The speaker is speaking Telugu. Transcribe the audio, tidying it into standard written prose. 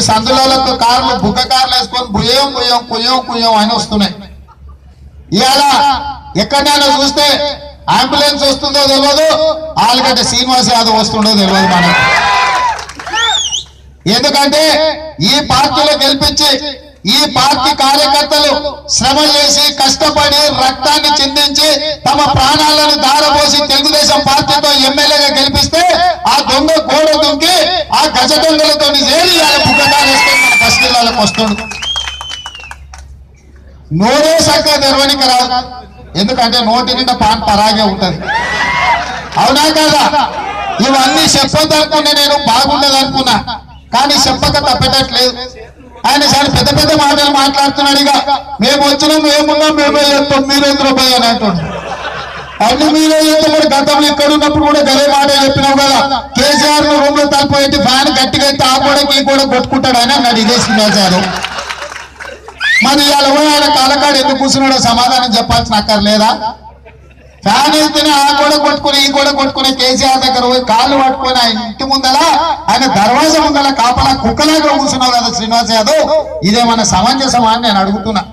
సందులకు కార్లు బుక్క కార్లు వేసుకొని బుయ్యం బుయ్యం కుయ్యం కుయ్యం అని వస్తున్నాయి. ఇవాళ ఎక్కడైనా చూస్తే అంబులెన్స్ వస్తుందో తెలియదు, ఆలుగడ్డ శ్రీనివాస్ యాదవ్ వస్తుండో తెలియదు మనకు. ఎందుకంటే ఈ పార్టీలో గెలిపించి ఈ పార్టీ కార్యకర్తలు శ్రమ చేసి కష్టపడి రక్తాన్ని చిందించి తమ ప్రాణాలను దారపోసి తెలుగుదేశం పార్టీతో ఎమ్మెల్యేగా గెలిపిస్తే ఆ దొంగ గోడ దుంకి ఆ గజ దొంగలతో చేరి బస్తీలకు వస్తాడు. నోరే సక్క నిర్వహణిక రాదు, ఎందుకంటే నోటి నిండా పాన్ పరాగే ఉంటది. అవునా కదా? ఇవన్నీ చెప్పొద్దనుకున్నా, నేను బాగుండదు అనుకున్నా, కానీ చెప్పక తప్పేటట్లేదు. ఆయన చాలా పెద్ద పెద్ద మాటలు మాట్లాడుతున్నాడు. ఇక మేము వచ్చినాం, మేమున్నాం, మేమే చెప్తాం, మీరేంద్ర రూపాయి అని అంటున్నాం. అన్ని మీరే చెప్తాడు. గతంలో ఇక్కడ ఉన్నప్పుడు కూడా గదే మాట చెప్పినావు కదా, కేసీఆర్ రూమ్ లో తలపోయి ఫ్యాన్ గట్టిగా అయితే ఆ కూడా ఈ కూడా కొట్టుకుంటాడు అని అన్నాడు ఇదే శ్రీనివాసారు. మరి ఇవాళ ఆయన కాలకాడు ఎందుకు కూర్చున్నాడో సమాధానం చెప్పాల్సిన అక్కర్లేదా? ఫ్యాన్ వేస్తేనే ఆ కూడా కొట్టుకుని ఈ కూడా కొట్టుకుని కేసీఆర్ దగ్గర పోయి కాళ్ళు పట్టుకొని ఆయన ఇంటి ముందల ఆయన దర్వాజా ముందల కాపలా కుక్కలాగా కూర్చున్నావు కదా శ్రీనివాస్ యాదవ్, ఇదేమన్నా సమంజసమా అని నేను అడుగుతున్నా.